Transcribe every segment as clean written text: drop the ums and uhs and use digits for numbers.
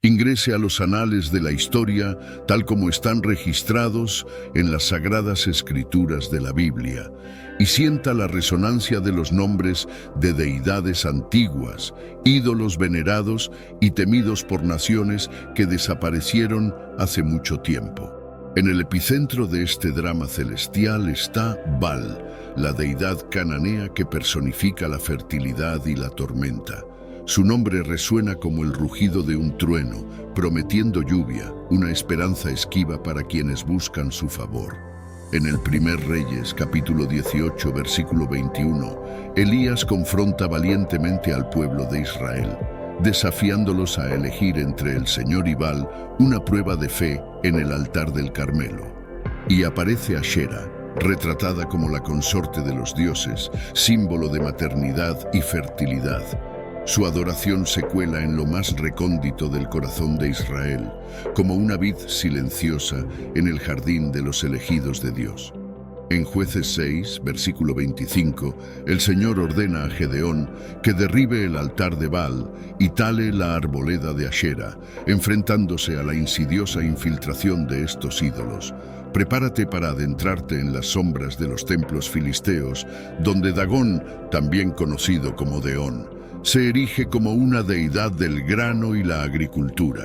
Ingrese a los anales de la historia tal como están registrados en las sagradas escrituras de la Biblia y sienta la resonancia de los nombres de deidades antiguas, ídolos venerados y temidos por naciones que desaparecieron hace mucho tiempo. En el epicentro de este drama celestial está Baal, la deidad cananea que personifica la fertilidad y la tormenta. Su nombre resuena como el rugido de un trueno, prometiendo lluvia, una esperanza esquiva para quienes buscan su favor. En el primer Reyes, capítulo 18, versículo 21, Elías confronta valientemente al pueblo de Israel, desafiándolos a elegir entre el Señor y Baal una prueba de fe en el altar del Carmelo. Y aparece Ashera, retratada como la consorte de los dioses, símbolo de maternidad y fertilidad. Su adoración se cuela en lo más recóndito del corazón de Israel, como una vid silenciosa en el jardín de los elegidos de Dios. En Jueces 6, versículo 25, el Señor ordena a Gedeón que derribe el altar de Baal y tale la arboleda de Ashera, enfrentándose a la insidiosa infiltración de estos ídolos. Prepárate para adentrarte en las sombras de los templos filisteos, donde Dagón, también conocido como Deón, se erige como una deidad del grano y la agricultura.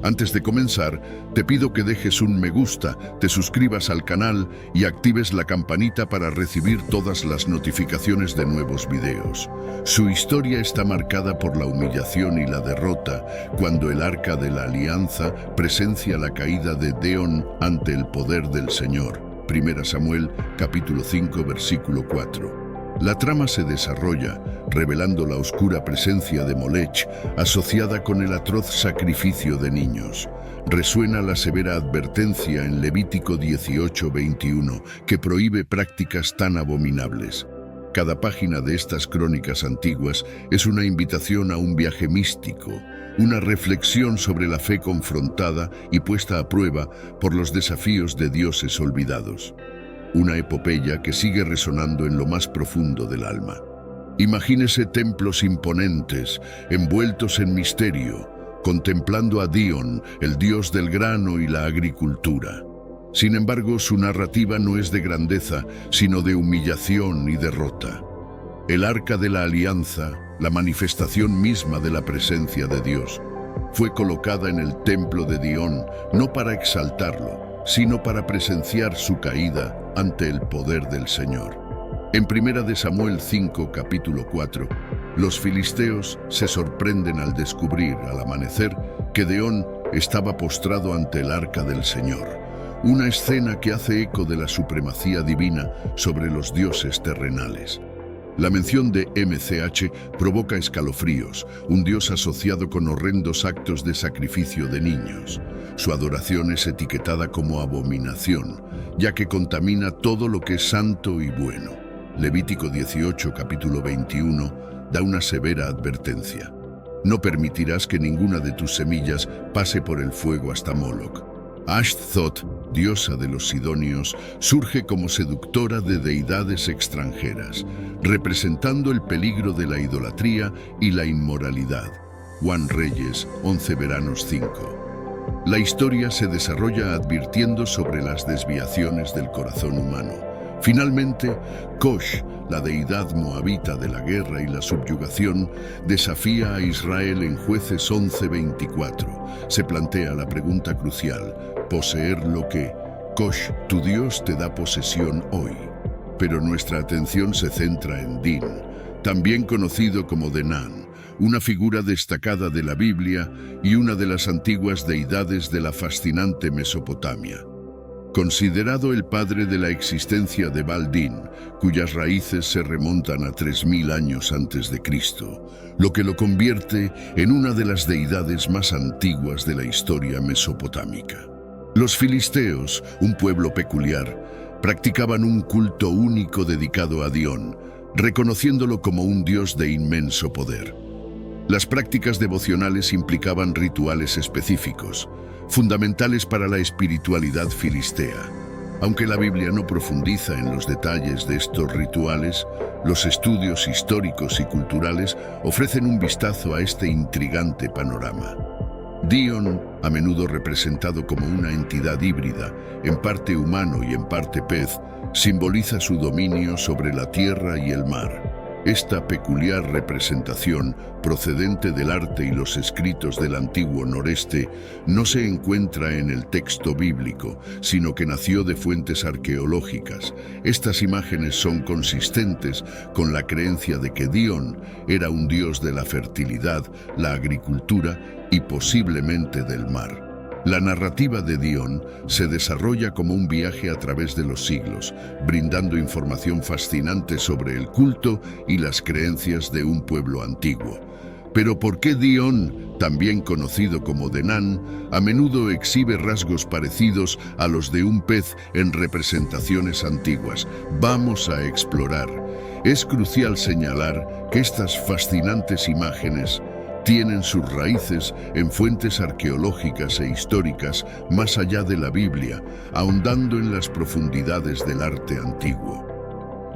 Antes de comenzar, te pido que dejes un me gusta, te suscribas al canal y actives la campanita para recibir todas las notificaciones de nuevos videos. Su historia está marcada por la humillación y la derrota cuando el Arca de la Alianza presencia la caída de Deón ante el poder del Señor. 1 Samuel, capítulo 5, versículo 4. La trama se desarrolla revelando la oscura presencia de Molech asociada con el atroz sacrificio de niños. Resuena la severa advertencia en Levítico 18:21 que prohíbe prácticas tan abominables. Cada página de estas crónicas antiguas es una invitación a un viaje místico, una reflexión sobre la fe confrontada y puesta a prueba por los desafíos de dioses olvidados. Una epopeya que sigue resonando en lo más profundo del alma. Imagínese templos imponentes, envueltos en misterio, contemplando a Dion, el dios del grano y la agricultura. Sin embargo, su narrativa no es de grandeza, sino de humillación y derrota. El Arca de la Alianza, la manifestación misma de la presencia de Dios, fue colocada en el templo de Dion, no para exaltarlo, sino para presenciar su caída ante el poder del Señor. En 1 de Samuel 5, capítulo 4, los filisteos se sorprenden al descubrir, al amanecer, que Deón estaba postrado ante el arca del Señor. Una escena que hace eco de la supremacía divina sobre los dioses terrenales. La mención de MCH provoca escalofríos, un dios asociado con horrendos actos de sacrificio de niños. Su adoración es etiquetada como abominación, ya que contamina todo lo que es santo y bueno. Levítico 18, capítulo 21, da una severa advertencia. No permitirás que ninguna de tus semillas pase por el fuego hasta Moloch. Ashtaroth, diosa de los sidonios, surge como seductora de deidades extranjeras, representando el peligro de la idolatría y la inmoralidad. Juan Reyes, 11 Veranos 5. La historia se desarrolla advirtiendo sobre las desviaciones del corazón humano. Finalmente, Kosh, la deidad moabita de la guerra y la subyugación, desafía a Israel en Jueces 11:24. Se plantea la pregunta crucial: poseer lo que, Kosh, tu Dios, te da posesión hoy. Pero nuestra atención se centra en Din, también conocido como Denan, una figura destacada de la Biblia y una de las antiguas deidades de la fascinante Mesopotamia. Considerado el padre de la existencia de Baal-Din, cuyas raíces se remontan a 3000 años antes de Cristo, lo que lo convierte en una de las deidades más antiguas de la historia mesopotámica. Los filisteos, un pueblo peculiar, practicaban un culto único dedicado a Dión, reconociéndolo como un dios de inmenso poder. Las prácticas devocionales implicaban rituales específicos, fundamentales para la espiritualidad filistea. Aunque la Biblia no profundiza en los detalles de estos rituales, los estudios históricos y culturales ofrecen un vistazo a este intrigante panorama. Dion, a menudo representado como una entidad híbrida, en parte humano y en parte pez, simboliza su dominio sobre la tierra y el mar. Esta peculiar representación, procedente del arte y los escritos del antiguo noreste, no se encuentra en el texto bíblico, sino que nació de fuentes arqueológicas. Estas imágenes son consistentes con la creencia de que Dion era un dios de la fertilidad, la agricultura y posiblemente del mar. La narrativa de Dion se desarrolla como un viaje a través de los siglos, brindando información fascinante sobre el culto y las creencias de un pueblo antiguo. Pero ¿por qué Dion, también conocido como Denan, a menudo exhibe rasgos parecidos a los de un pez en representaciones antiguas? Vamos a explorar. Es crucial señalar que estas fascinantes imágenes tienen sus raíces en fuentes arqueológicas e históricas más allá de la Biblia, ahondando en las profundidades del arte antiguo.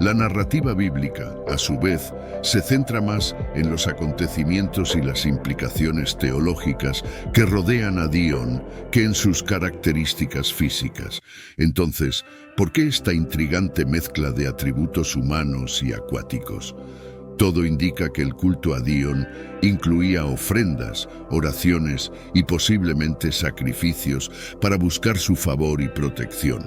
La narrativa bíblica, a su vez, se centra más en los acontecimientos y las implicaciones teológicas que rodean a Dion que en sus características físicas. Entonces, ¿por qué esta intrigante mezcla de atributos humanos y acuáticos? Todo indica que el culto a Dion incluía ofrendas, oraciones y posiblemente sacrificios para buscar su favor y protección.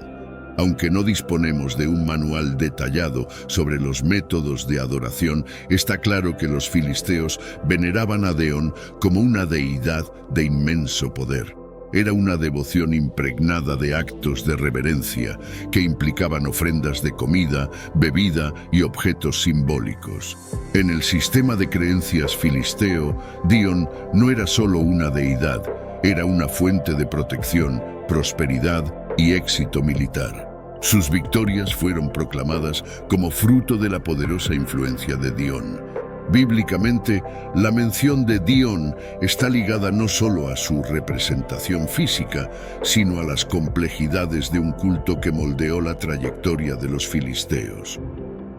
Aunque no disponemos de un manual detallado sobre los métodos de adoración, está claro que los filisteos veneraban a Dion como una deidad de inmenso poder. Era una devoción impregnada de actos de reverencia que implicaban ofrendas de comida, bebida y objetos simbólicos. En el sistema de creencias filisteo, Dion no era solo una deidad, era una fuente de protección, prosperidad y éxito militar. Sus victorias fueron proclamadas como fruto de la poderosa influencia de Dion. Bíblicamente, la mención de Dion está ligada no solo a su representación física, sino a las complejidades de un culto que moldeó la trayectoria de los filisteos.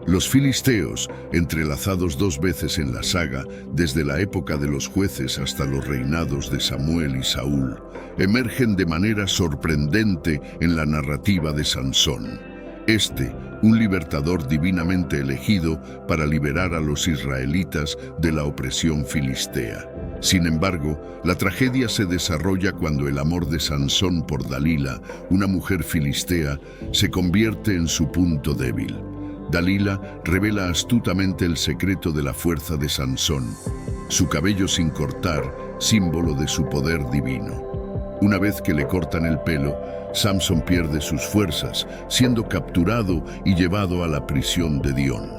Los filisteos, entrelazados dos veces en la saga, desde la época de los jueces hasta los reinados de Samuel y Saúl, emergen de manera sorprendente en la narrativa de Sansón. Un libertador divinamente elegido para liberar a los israelitas de la opresión filistea. Sin embargo, la tragedia se desarrolla cuando el amor de Sansón por Dalila, una mujer filistea, se convierte en su punto débil. Dalila revela astutamente el secreto de la fuerza de Sansón, su cabello sin cortar, símbolo de su poder divino. Una vez que le cortan el pelo, Samson pierde sus fuerzas, siendo capturado y llevado a la prisión de Dion.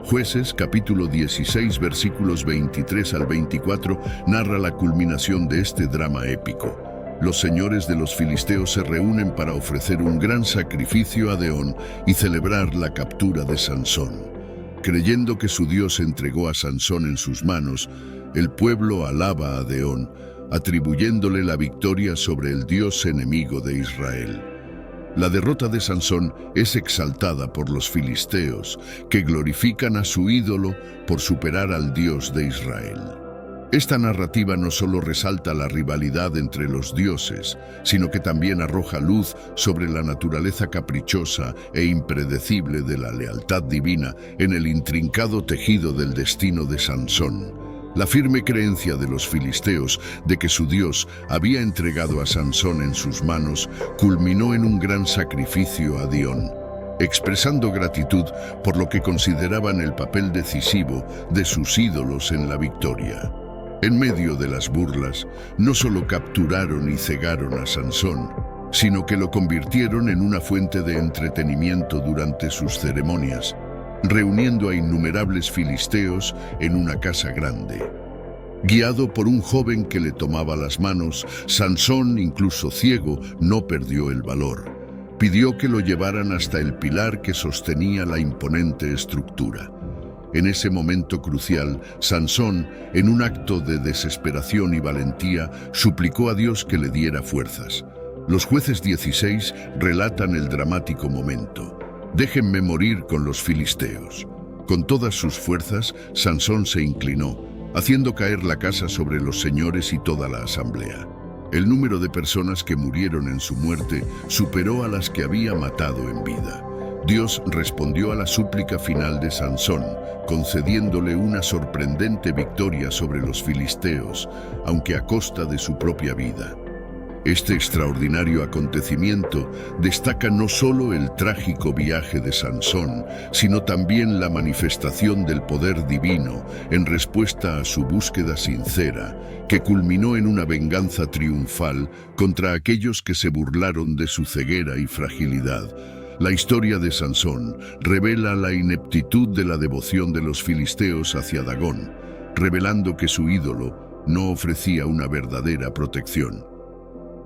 Jueces, capítulo 16, versículos 23 al 24, narra la culminación de este drama épico. Los señores de los filisteos se reúnen para ofrecer un gran sacrificio a Dion y celebrar la captura de Sansón. Creyendo que su Dios entregó a Sansón en sus manos, el pueblo alaba a Dion, atribuyéndole la victoria sobre el dios enemigo de Israel. La derrota de Sansón es exaltada por los filisteos, que glorifican a su ídolo por superar al Dios de Israel. Esta narrativa no solo resalta la rivalidad entre los dioses, sino que también arroja luz sobre la naturaleza caprichosa e impredecible de la lealtad divina en el intrincado tejido del destino de Sansón. La firme creencia de los filisteos de que su Dios había entregado a Sansón en sus manos culminó en un gran sacrificio a Dion, expresando gratitud por lo que consideraban el papel decisivo de sus ídolos en la victoria. En medio de las burlas, no solo capturaron y cegaron a Sansón, sino que lo convirtieron en una fuente de entretenimiento durante sus ceremonias, reuniendo a innumerables filisteos en una casa grande. Guiado por un joven que le tomaba las manos, Sansón, incluso ciego, no perdió el valor. Pidió que lo llevaran hasta el pilar que sostenía la imponente estructura. En ese momento crucial, Sansón, en un acto de desesperación y valentía, suplicó a Dios que le diera fuerzas. Los jueces 16 relatan el dramático momento. «Déjenme morir con los filisteos». Con todas sus fuerzas, Sansón se inclinó, haciendo caer la casa sobre los señores y toda la asamblea. El número de personas que murieron en su muerte superó a las que había matado en vida. Dios respondió a la súplica final de Sansón, concediéndole una sorprendente victoria sobre los filisteos, aunque a costa de su propia vida. Este extraordinario acontecimiento destaca no solo el trágico viaje de Sansón, sino también la manifestación del poder divino en respuesta a su búsqueda sincera, que culminó en una venganza triunfal contra aquellos que se burlaron de su ceguera y fragilidad. La historia de Sansón revela la ineptitud de la devoción de los filisteos hacia Dagón, revelando que su ídolo no ofrecía una verdadera protección.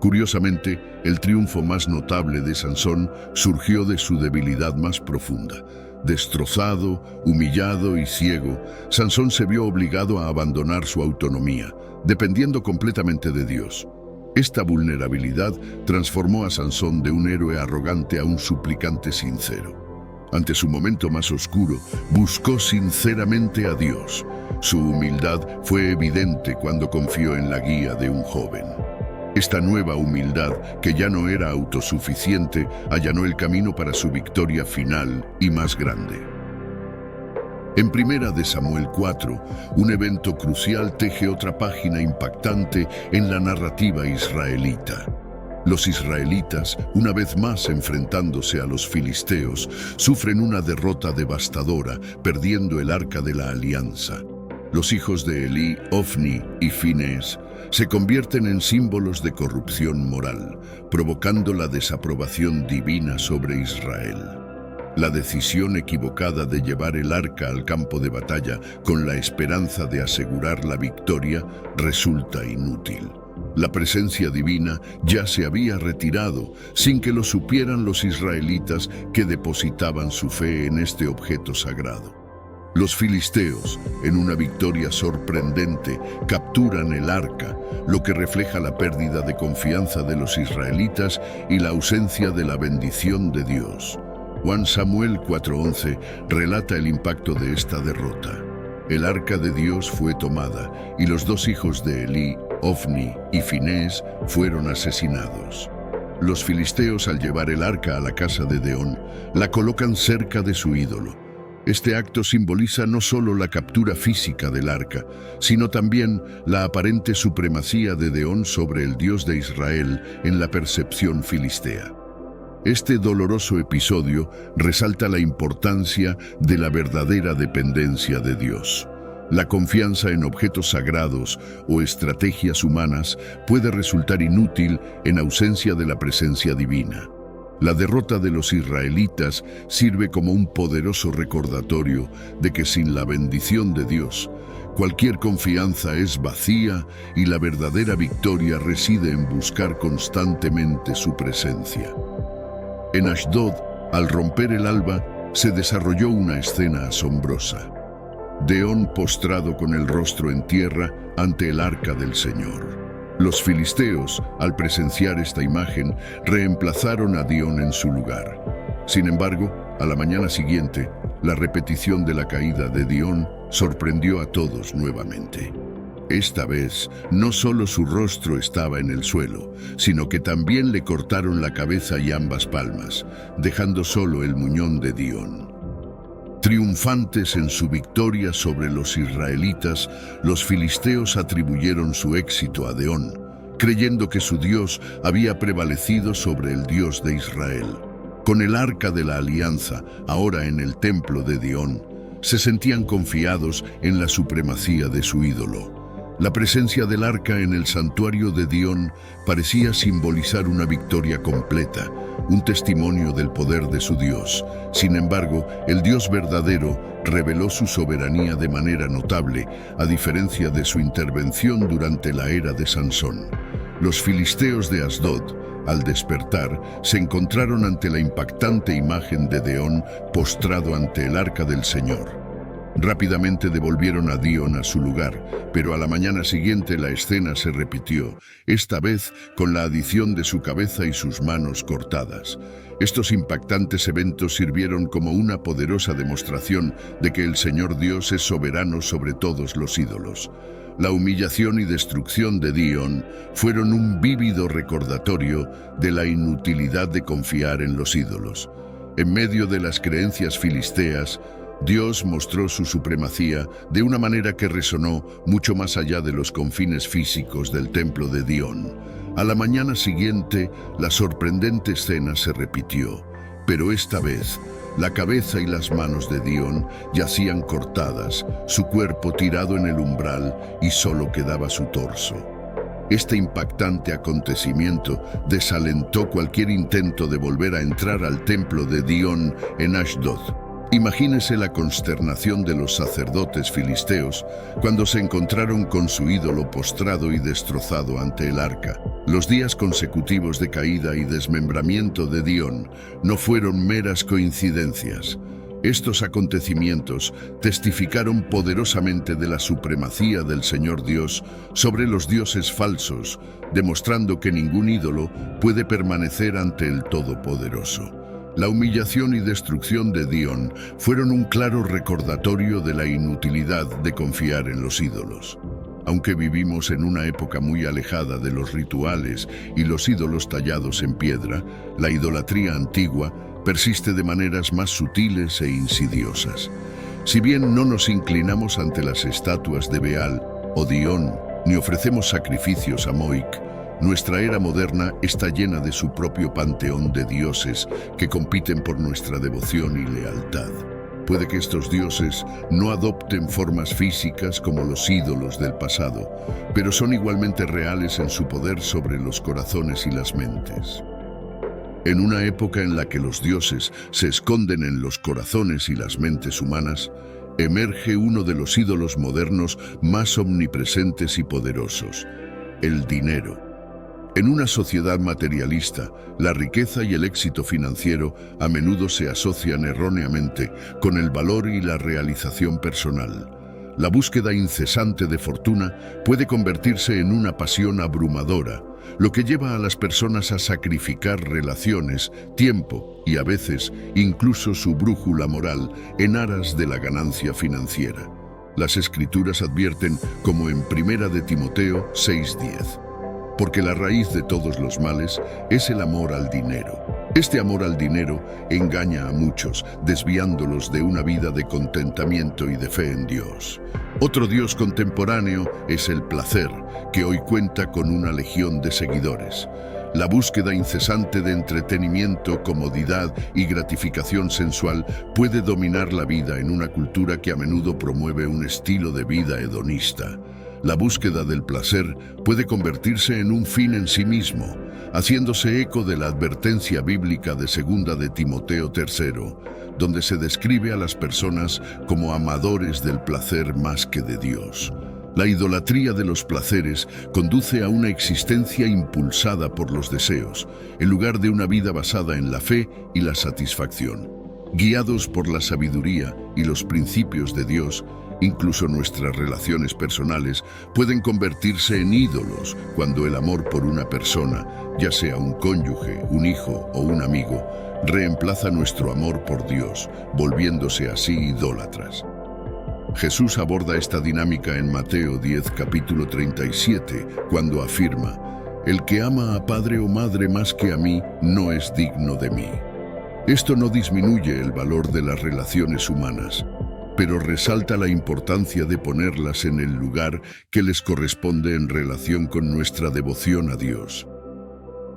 Curiosamente, el triunfo más notable de Sansón surgió de su debilidad más profunda. Destrozado, humillado y ciego, Sansón se vio obligado a abandonar su autonomía, dependiendo completamente de Dios. Esta vulnerabilidad transformó a Sansón de un héroe arrogante a un suplicante sincero. Ante su momento más oscuro, buscó sinceramente a Dios. Su humildad fue evidente cuando confió en la guía de un joven. Esta nueva humildad, que ya no era autosuficiente, allanó el camino para su victoria final y más grande. En 1 de Samuel 4, un evento crucial teje otra página impactante en la narrativa israelita. Los israelitas, una vez más enfrentándose a los filisteos, sufren una derrota devastadora, perdiendo el arca de la alianza. Los hijos de Elí, Ofni y Finés, se convierten en símbolos de corrupción moral, provocando la desaprobación divina sobre Israel. La decisión equivocada de llevar el arca al campo de batalla con la esperanza de asegurar la victoria resulta inútil. La presencia divina ya se había retirado sin que lo supieran los israelitas que depositaban su fe en este objeto sagrado. Los filisteos, en una victoria sorprendente, capturan el arca, lo que refleja la pérdida de confianza de los israelitas y la ausencia de la bendición de Dios. 1 Samuel 4:11 relata el impacto de esta derrota. El arca de Dios fue tomada y los dos hijos de Elí, Ofni y Finés, fueron asesinados. Los filisteos, al llevar el arca a la casa de Deón, la colocan cerca de su ídolo. Este acto simboliza no solo la captura física del arca, sino también la aparente supremacía de Deón sobre el Dios de Israel en la percepción filistea. Este doloroso episodio resalta la importancia de la verdadera dependencia de Dios. La confianza en objetos sagrados o estrategias humanas puede resultar inútil en ausencia de la presencia divina. La derrota de los israelitas sirve como un poderoso recordatorio de que sin la bendición de Dios, cualquier confianza es vacía y la verdadera victoria reside en buscar constantemente su presencia. En Ashdod, al romper el alba, se desarrolló una escena asombrosa. Deón postrado con el rostro en tierra ante el arca del Señor. Los filisteos, al presenciar esta imagen, reemplazaron a Dión en su lugar. Sin embargo, a la mañana siguiente, la repetición de la caída de Dión sorprendió a todos nuevamente. Esta vez, no solo su rostro estaba en el suelo, sino que también le cortaron la cabeza y ambas palmas, dejando solo el muñón de Dión. Triunfantes en su victoria sobre los israelitas, los filisteos atribuyeron su éxito a Deón, creyendo que su Dios había prevalecido sobre el Dios de Israel. Con el arca de la alianza, ahora en el templo de Dión, se sentían confiados en la supremacía de su ídolo. La presencia del arca en el santuario de Dión parecía simbolizar una victoria completa, un testimonio del poder de su Dios. Sin embargo, el Dios verdadero reveló su soberanía de manera notable, a diferencia de su intervención durante la era de Sansón. Los filisteos de Asdod, al despertar, se encontraron ante la impactante imagen de Deón postrado ante el arca del Señor. Rápidamente devolvieron a Dión a su lugar, pero a la mañana siguiente la escena se repitió, esta vez con la adición de su cabeza y sus manos cortadas. Estos impactantes eventos sirvieron como una poderosa demostración de que el Señor Dios es soberano sobre todos los ídolos. La humillación y destrucción de Dihon fueron un vívido recordatorio de la inutilidad de confiar en los ídolos. En medio de las creencias filisteas, Dios mostró su supremacía de una manera que resonó mucho más allá de los confines físicos del templo de Dihon. A la mañana siguiente, la sorprendente escena se repitió, pero esta vez, la cabeza y las manos de Dihon yacían cortadas, su cuerpo tirado en el umbral y solo quedaba su torso. Este impactante acontecimiento desalentó cualquier intento de volver a entrar al templo de Dihon en Ashdod. Imagínese la consternación de los sacerdotes filisteos cuando se encontraron con su ídolo postrado y destrozado ante el arca. Los días consecutivos de caída y desmembramiento de Dihon no fueron meras coincidencias. Estos acontecimientos testificaron poderosamente de la supremacía del Señor Dios sobre los dioses falsos, demostrando que ningún ídolo puede permanecer ante el Todopoderoso. La humillación y destrucción de Dihon fueron un claro recordatorio de la inutilidad de confiar en los ídolos. Aunque vivimos en una época muy alejada de los rituales y los ídolos tallados en piedra, la idolatría antigua persiste de maneras más sutiles e insidiosas. Si bien no nos inclinamos ante las estatuas de Baal o Dihon, ni ofrecemos sacrificios a Moik, nuestra era moderna está llena de su propio panteón de dioses que compiten por nuestra devoción y lealtad. Puede que estos dioses no adopten formas físicas como los ídolos del pasado, pero son igualmente reales en su poder sobre los corazones y las mentes. En una época en la que los dioses se esconden en los corazones y las mentes humanas, emerge uno de los ídolos modernos más omnipresentes y poderosos: el dinero. En una sociedad materialista, la riqueza y el éxito financiero a menudo se asocian erróneamente con el valor y la realización personal. La búsqueda incesante de fortuna puede convertirse en una pasión abrumadora, lo que lleva a las personas a sacrificar relaciones, tiempo y a veces incluso su brújula moral en aras de la ganancia financiera. Las Escrituras advierten, como en 1 de Timoteo 6:10, porque la raíz de todos los males es el amor al dinero. Este amor al dinero engaña a muchos, desviándolos de una vida de contentamiento y de fe en Dios. Otro Dios contemporáneo es el placer, que hoy cuenta con una legión de seguidores. La búsqueda incesante de entretenimiento, comodidad y gratificación sensual puede dominar la vida en una cultura que a menudo promueve un estilo de vida hedonista. La búsqueda del placer puede convertirse en un fin en sí mismo, haciéndose eco de la advertencia bíblica de 2 de Timoteo 3, donde se describe a las personas como amadores del placer más que de Dios. La idolatría de los placeres conduce a una existencia impulsada por los deseos, en lugar de una vida basada en la fe y la satisfacción. Guiados por la sabiduría y los principios de Dios, incluso nuestras relaciones personales pueden convertirse en ídolos cuando el amor por una persona, ya sea un cónyuge, un hijo o un amigo, reemplaza nuestro amor por Dios, volviéndose así idólatras. Jesús aborda esta dinámica en Mateo 10, capítulo 37, cuando afirma: «El que ama a padre o madre más que a mí, no es digno de mí». Esto no disminuye el valor de las relaciones humanas, pero resalta la importancia de ponerlas en el lugar que les corresponde en relación con nuestra devoción a Dios.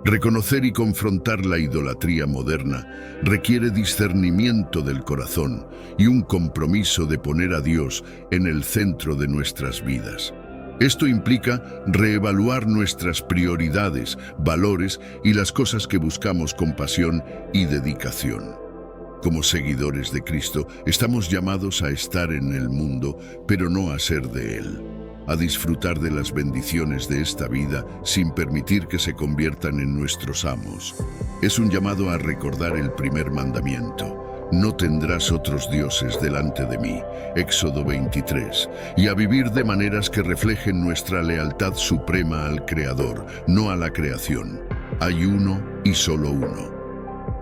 Reconocer y confrontar la idolatría moderna requiere discernimiento del corazón y un compromiso de poner a Dios en el centro de nuestras vidas. Esto implica reevaluar nuestras prioridades, valores y las cosas que buscamos con pasión y dedicación. Como seguidores de Cristo, estamos llamados a estar en el mundo, pero no a ser de él. A disfrutar de las bendiciones de esta vida sin permitir que se conviertan en nuestros amos. Es un llamado a recordar el primer mandamiento: «No tendrás otros dioses delante de mí», Éxodo 23, y a vivir de maneras que reflejen nuestra lealtad suprema al Creador, no a la creación. Hay uno y solo uno.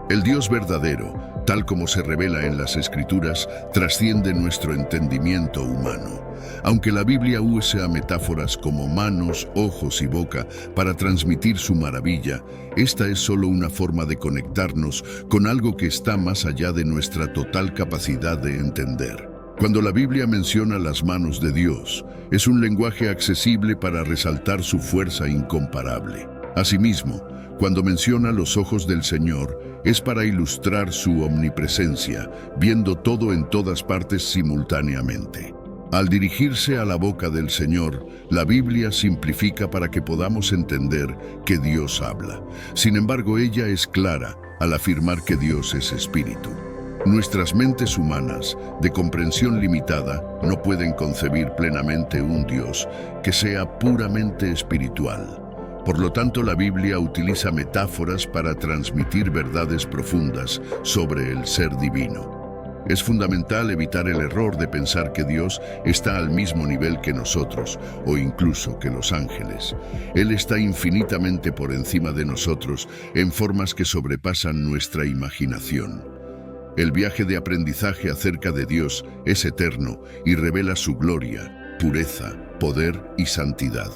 El Dios verdadero, tal como se revela en las Escrituras, trasciende nuestro entendimiento humano. Aunque la Biblia usa metáforas como manos, ojos y boca para transmitir su maravilla, esta es solo una forma de conectarnos con algo que está más allá de nuestra total capacidad de entender. Cuando la Biblia menciona las manos de Dios, es un lenguaje accesible para resaltar su fuerza incomparable. Asimismo, cuando menciona los ojos del Señor, es para ilustrar su omnipresencia, viendo todo en todas partes simultáneamente. Al dirigirse a la boca del Señor, la Biblia simplifica para que podamos entender que Dios habla. Sin embargo, ella es clara al afirmar que Dios es espíritu. Nuestras mentes humanas, de comprensión limitada, no pueden concebir plenamente un Dios que sea puramente espiritual. Por lo tanto, la Biblia utiliza metáforas para transmitir verdades profundas sobre el ser divino. Es fundamental evitar el error de pensar que Dios está al mismo nivel que nosotros, o incluso que los ángeles. Él está infinitamente por encima de nosotros, en formas que sobrepasan nuestra imaginación. El viaje de aprendizaje acerca de Dios es eterno y revela su gloria, pureza, poder y santidad.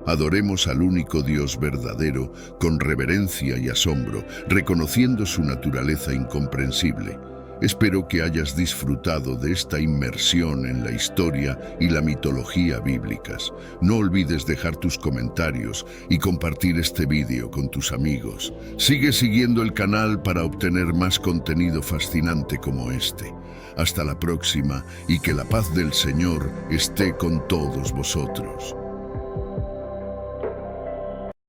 Adoremos al único Dios verdadero con reverencia y asombro, reconociendo su naturaleza incomprensible. Espero que hayas disfrutado de esta inmersión en la historia y la mitología bíblicas. No olvides dejar tus comentarios y compartir este vídeo con tus amigos. Sigue siguiendo el canal para obtener más contenido fascinante como este. Hasta la próxima y que la paz del Señor esté con todos vosotros.